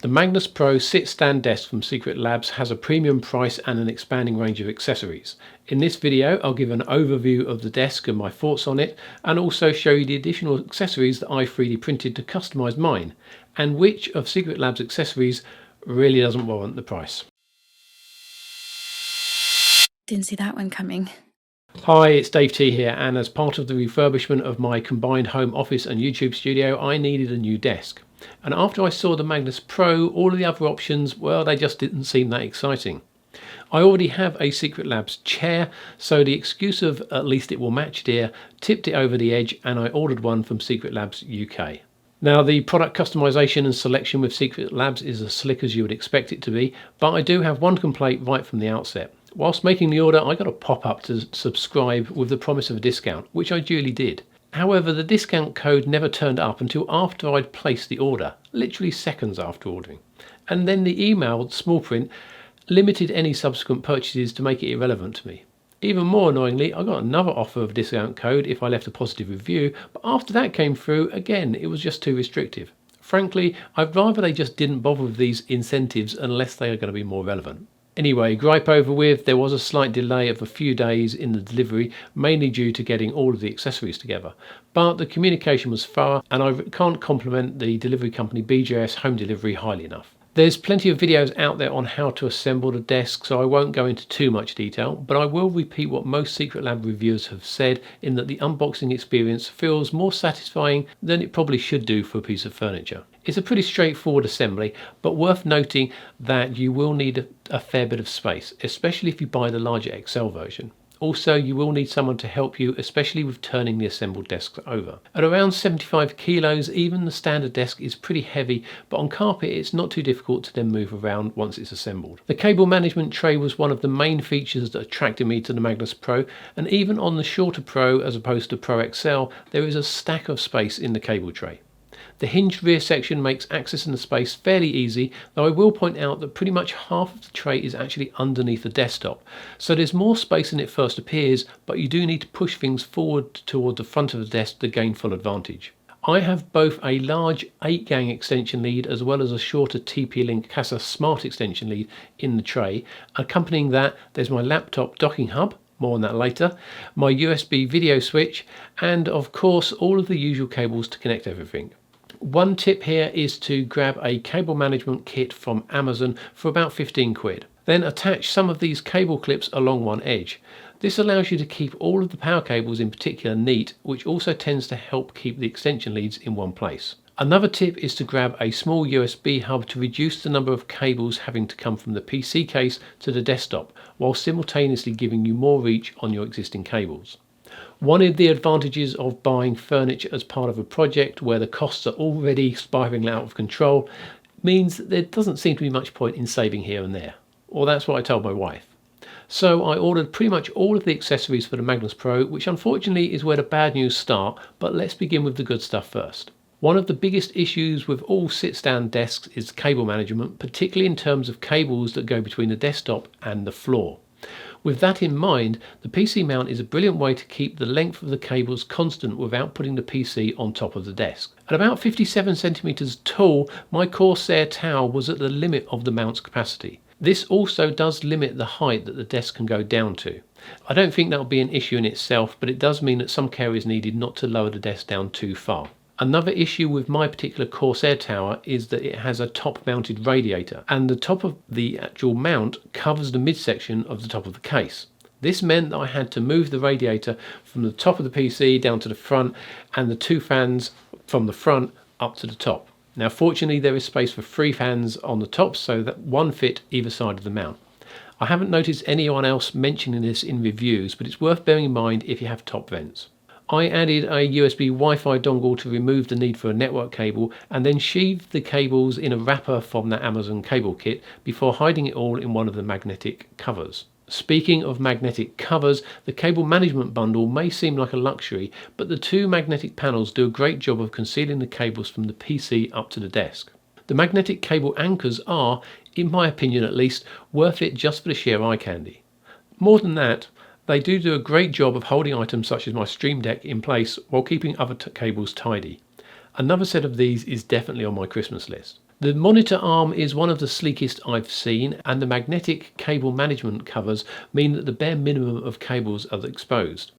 The Magnus Pro sit-stand desk from Secretlabs has a premium price and an expanding range of accessories. In this video I'll give an overview of the desk and my thoughts on it, and also show you the additional accessories that I 3D printed to customise mine, and which of Secretlabs accessories really doesn't warrant the price. Didn't see that one coming. Hi, it's Dave T here, and as part of the refurbishment of my combined home office and YouTube studio, I needed a new desk. And after I saw the Magnus Pro, all of the other options, well, they just didn't seem that exciting. I already have a Secretlabs chair, so the excuse of at least it will match dear tipped it over the edge, and I ordered one from Secretlabs UK. Now, the product customization and selection with Secretlabs is as slick as you would expect it to be, but I do have one complaint right from the outset. Whilst making the order, I got a pop-up to subscribe with the promise of a discount, which I duly did. However, the discount code never turned up until after I'd placed the order, literally seconds after ordering. And then the email, small print, limited any subsequent purchases to make it irrelevant to me. Even more annoyingly, I got another offer of a discount code if I left a positive review, but after that came through, again, it was just too restrictive. Frankly, I'd rather they just didn't bother with these incentives unless they are going to be more relevant. Anyway, gripe over with, there was a slight delay of a few days in the delivery, mainly due to getting all of the accessories together. But the communication was thorough, and I can't compliment the delivery company BJS Home Delivery highly enough. There's plenty of videos out there on how to assemble the desk, so I won't go into too much detail, but I will repeat what most Secretlab reviewers have said, in that the unboxing experience feels more satisfying than it probably should do for a piece of furniture. It's a pretty straightforward assembly, but worth noting that you will need a fair bit of space, especially if you buy the larger XL version. Also, you will need someone to help you, especially with turning the assembled desks over. At around 75 kilos, even the standard desk is pretty heavy, but on carpet it's not too difficult to then move around once it's assembled. The cable management tray was one of the main features that attracted me to the Magnus Pro, and even on the shorter Pro as opposed to Pro XL, there is a stack of space in the cable tray. The hinged rear section makes access in the space fairly easy, though I will point out that pretty much half of the tray is actually underneath the desktop, so there's more space than it first appears, but you do need to push things forward toward the front of the desk to gain full advantage. I have both a large 8-gang extension lead as well as a shorter TP-Link Casa Smart extension lead in the tray. Accompanying that, there's my laptop docking hub, more on that later, my USB video switch, and of course all of the usual cables to connect everything. One tip here is to grab a cable management kit from Amazon for about 15 quid. Then attach some of these cable clips along one edge. This allows you to keep all of the power cables in particular neat, which also tends to help keep the extension leads in one place. Another tip is to grab a small USB hub to reduce the number of cables having to come from the PC case to the desktop, while simultaneously giving you more reach on your existing cables. One of the advantages of buying furniture as part of a project where the costs are already spiraling out of control means that there doesn't seem to be much point in saving here and there. Or that's what I told my wife. So I ordered pretty much all of the accessories for the Magnus Pro, which unfortunately is where the bad news start, but let's begin with the good stuff first. One of the biggest issues with all sit-stand desks is cable management, particularly in terms of cables that go between the desktop and the floor. With that in mind, the PC mount is a brilliant way to keep the length of the cables constant without putting the PC on top of the desk. At about 57 centimeters tall, my Corsair tower was at the limit of the mount's capacity. This also does limit the height that the desk can go down to. I don't think that will be an issue in itself, but it does mean that some care is needed not to lower the desk down too far. Another issue with my particular Corsair tower is that it has a top-mounted radiator, and the top of the actual mount covers the midsection of the top of the case. This meant that I had to move the radiator from the top of the PC down to the front, and the two fans from the front up to the top. Now fortunately there is space for 3 fans on the top, so that one fit either side of the mount. I haven't noticed anyone else mentioning this in reviews, but it's worth bearing in mind if you have top vents. I added a USB Wi-Fi dongle to remove the need for a network cable, and then sheathed the cables in a wrapper from the Amazon cable kit before hiding it all in one of the magnetic covers. Speaking of magnetic covers, the cable management bundle may seem like a luxury, but the 2 magnetic panels do a great job of concealing the cables from the PC up to the desk. The magnetic cable anchors are, in my opinion at least, worth it just for the sheer eye candy. More than that, they do a great job of holding items such as my Stream Deck in place while keeping other cables tidy. Another set of these is definitely on my Christmas list. The monitor arm is one of the sleekest I've seen, and the magnetic cable management covers mean that the bare minimum of cables are exposed.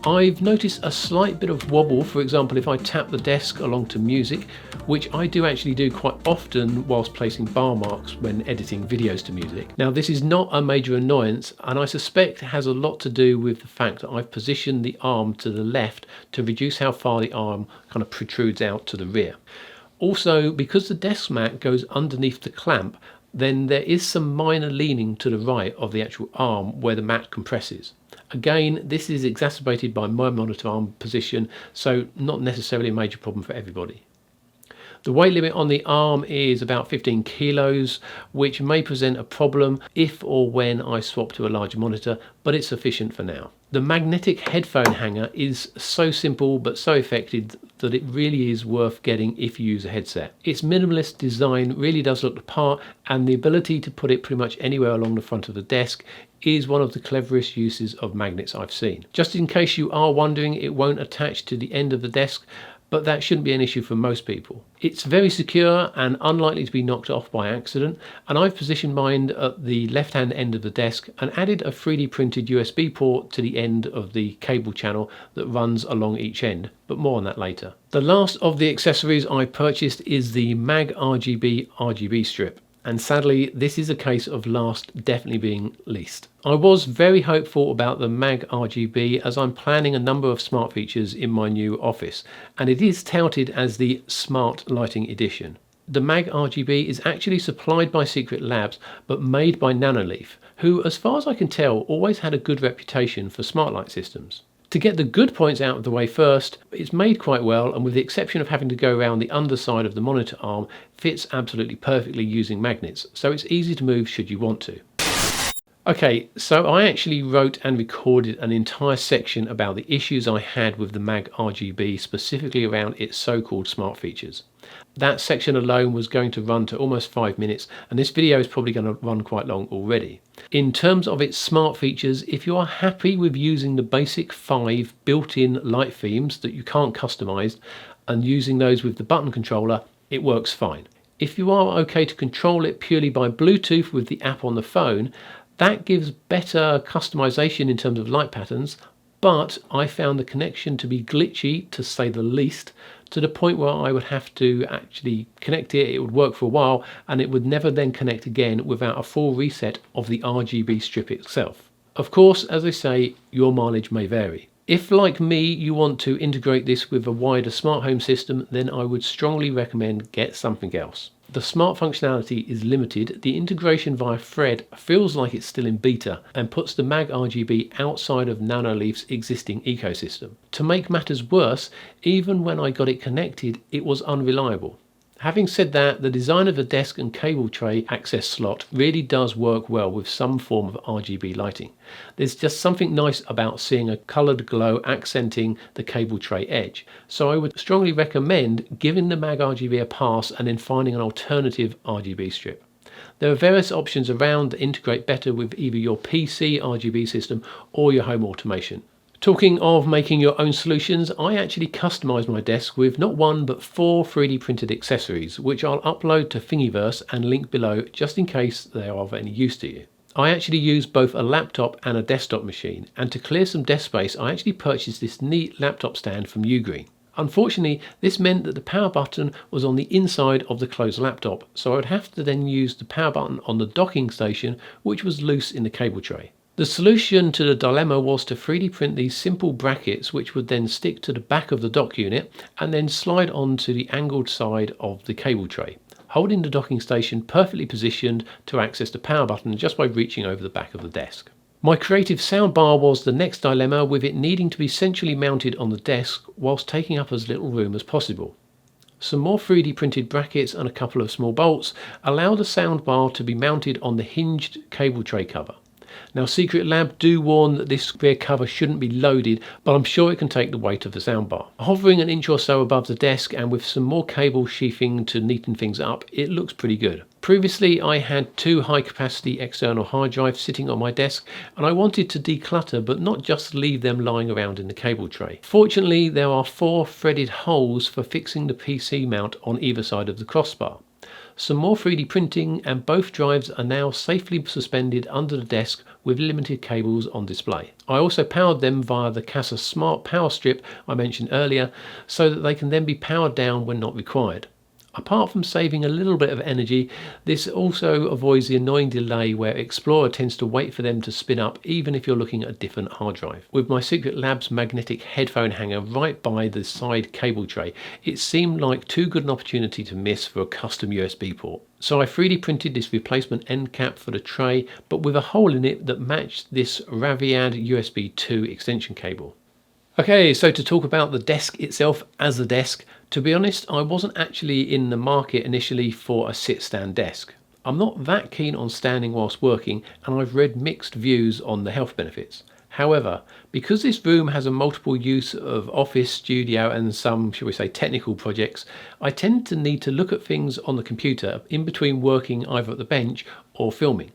I've noticed a slight bit of wobble, for example if I tap the desk along to music, which I do actually do quite often whilst placing bar marks when editing videos to music. Now this is not a major annoyance, and I suspect it has a lot to do with the fact that I've positioned the arm to the left to reduce how far the arm kind of protrudes out to the rear. Also, because the desk mat goes underneath the clamp, then there is some minor leaning to the right of the actual arm where the mat compresses. Again, this is exacerbated by my monitor arm position, so not necessarily a major problem for everybody. The weight limit on the arm is about 15 kilos, which may present a problem if or when I swap to a larger monitor, but it's sufficient for now. The magnetic headphone hanger is so simple but so effective that it really is worth getting if you use a headset. Its minimalist design really does look the part, and the ability to put it pretty much anywhere along the front of the desk is one of the cleverest uses of magnets I've seen. Just in case you are wondering, it won't attach to the end of the desk, but that shouldn't be an issue for most people. It's very secure and unlikely to be knocked off by accident, and I've positioned mine at the left-hand end of the desk and added a 3D printed USB port to the end of the cable channel that runs along each end, but more on that later. The last of the accessories I purchased is the MAGRGB RGB strip, and sadly this is a case of last definitely being least. I was very hopeful about the MAGRGB as I'm planning a number of smart features in my new office, and it is touted as the Smart Lighting Edition. The MAGRGB is actually supplied by Secretlabs but made by Nanoleaf, who as far as I can tell always had a good reputation for smart light systems. To get the good points out of the way first, it's made quite well, and with the exception of having to go around the underside of the monitor arm, fits absolutely perfectly using magnets, so it's easy to move should you want to. Okay, so I actually wrote and recorded an entire section about the issues I had with the MAGRGB, specifically around its so-called smart features. That section alone was going to run to almost 5 minutes, and this video is probably going to run quite long already. In terms of its smart features, if you are happy with using the basic 5 built-in light themes that you can't customize and using those with the button controller, it works fine. If you are okay to control it purely by Bluetooth with the app on the phone, that gives better customization in terms of light patterns, but I found the connection to be glitchy, to say the least, to the point where I would have to actually connect it would work for a while, and it would never then connect again without a full reset of the RGB strip itself. Of course, as I say, your mileage may vary. If, like me, you want to integrate this with a wider smart home system, then I would strongly recommend get something else. The smart functionality is limited, the integration via Thread feels like it's still in beta and puts the MAGRGB outside of Nanoleaf's existing ecosystem. To make matters worse, even when I got it connected, it was unreliable. Having said that, the design of the desk and cable tray access slot really does work well with some form of RGB lighting. There's just something nice about seeing a coloured glow accenting the cable tray edge, so I would strongly recommend giving the MAGRGB a pass and then finding an alternative RGB strip. There are various options around that integrate better with either your PC RGB system or your home automation. Talking of making your own solutions, I actually customised my desk with not 1 but 4 3D printed accessories, which I'll upload to ThingiVerse and link below just in case they are of any use to you. I actually use both a laptop and a desktop machine, and to clear some desk space I actually purchased this neat laptop stand from Ugreen. Unfortunately, this meant that the power button was on the inside of the closed laptop, so I would have to then use the power button on the docking station, which was loose in the cable tray. The solution to the dilemma was to 3D print these simple brackets which would then stick to the back of the dock unit and then slide onto the angled side of the cable tray, holding the docking station perfectly positioned to access the power button just by reaching over the back of the desk. My creative soundbar was the next dilemma, with it needing to be centrally mounted on the desk whilst taking up as little room as possible. Some more 3D printed brackets and a couple of small bolts allow the soundbar to be mounted on the hinged cable tray cover. Now Secretlab do warn that this rear cover shouldn't be loaded, but I'm sure it can take the weight of the soundbar. Hovering an inch or so above the desk and with some more cable sheathing to neaten things up, it looks pretty good. Previously I had 2 high capacity external hard drives sitting on my desk and I wanted to declutter but not just leave them lying around in the cable tray. Fortunately there are 4 threaded holes for fixing the PC mount on either side of the crossbar. Some more 3D printing and both drives are now safely suspended under the desk with limited cables on display. I also powered them via the Casa Smart Power Strip I mentioned earlier so that they can then be powered down when not required. Apart from saving a little bit of energy, this also avoids the annoying delay where Explorer tends to wait for them to spin up even if you're looking at a different hard drive. With my Secretlab's magnetic headphone hanger right by the side cable tray, it seemed like too good an opportunity to miss for a custom USB port. So I 3D printed this replacement end cap for the tray, but with a hole in it that matched this RAVIAD USB 2 extension cable. Okay, so to talk about the desk itself as a desk, to be honest, I wasn't actually in the market initially for a sit-stand desk. I'm not that keen on standing whilst working, and I've read mixed views on the health benefits. However, because this room has a multiple use of office, studio and some, shall we say, technical projects, I tend to need to look at things on the computer in between working either at the bench or filming.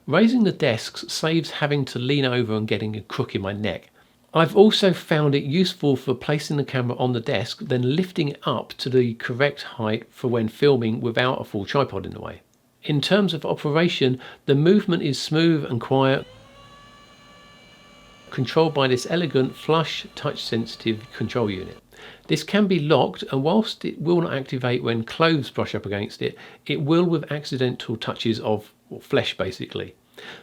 Raising the desks saves having to lean over and getting a crook in my neck. I've also found it useful for placing the camera on the desk, then lifting it up to the correct height for when filming without a full tripod in the way. In terms of operation, the movement is smooth and quiet, controlled by this elegant flush touch sensitive control unit. This can be locked, and whilst it will not activate when clothes brush up against it, it will with accidental touches of flesh basically.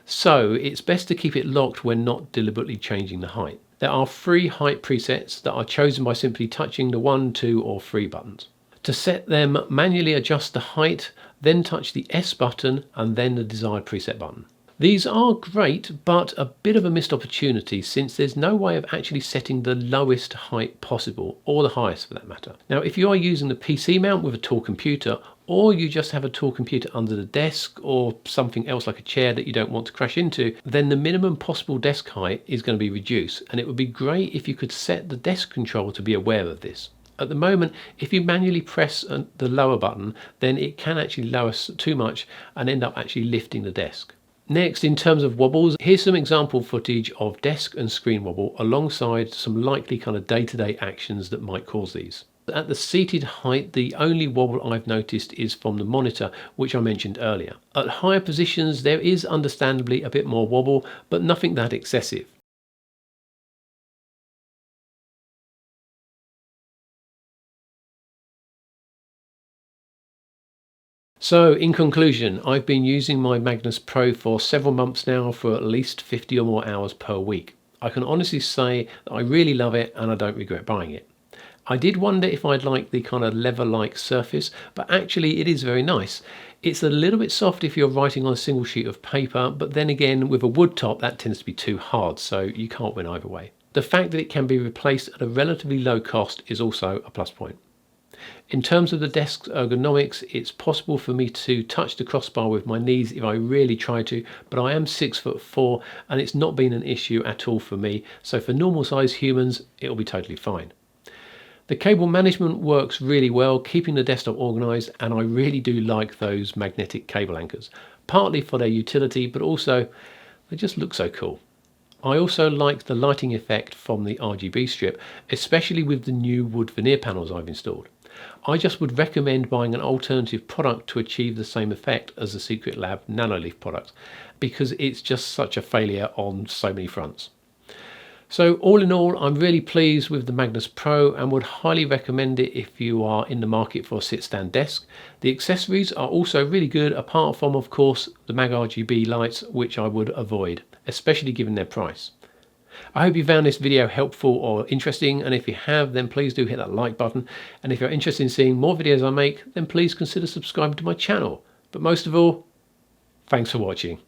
So it's best to keep it locked when not deliberately changing the height. There are 3 height presets that are chosen by simply touching the 1, 2 or 3 buttons. To set them, manually adjust the height, then touch the S button and then the desired preset button. These are great, but a bit of a missed opportunity since there's no way of actually setting the lowest height possible, or the highest for that matter. Now if you are using the PC mount with a tall computer, or you just have a tall computer under the desk or something else like a chair that you don't want to crash into, then the minimum possible desk height is going to be reduced, and it would be great if you could set the desk control to be aware of this. At the moment, if you manually press the lower button, then it can actually lower too much and end up actually lifting the desk. Next, in terms of wobbles, here's some example footage of desk and screen wobble alongside some likely kind of day-to-day actions that might cause these. At the seated height, the only wobble I've noticed is from the monitor, which I mentioned earlier. At higher positions, there is understandably a bit more wobble, but nothing that excessive. So in conclusion, I've been using my Magnus Pro for several months now for at least 50 or more hours per week. I can honestly say that I really love it and I don't regret buying it. I did wonder if I'd like the kind of leather-like surface, but actually it is very nice. It's a little bit soft if you're writing on a single sheet of paper, but then again with a wood top that tends to be too hard, so you can't win either way. The fact that it can be replaced at a relatively low cost is also a plus point. In terms of the desk's ergonomics, it's possible for me to touch the crossbar with my knees if I really try to, but I am 6'4" and it's not been an issue at all for me, so for normal sized humans it'll be totally fine. The cable management works really well, keeping the desktop organised, and I really do like those magnetic cable anchors, partly for their utility, but also they just look so cool. I also like the lighting effect from the RGB strip, especially with the new wood veneer panels I've installed. I just would recommend buying an alternative product to achieve the same effect as the Secretlab Nanoleaf product, because it's just such a failure on so many fronts. So all in all, I'm really pleased with the Magnus Pro and would highly recommend it if you are in the market for a sit-stand desk. The accessories are also really good, apart from of course the MAGRGB lights, which I would avoid, especially given their price. I hope you found this video helpful or interesting, and if you have, then please do hit that like button, and if you're interested in seeing more videos I make, then please consider subscribing to my channel. But most of all, thanks for watching.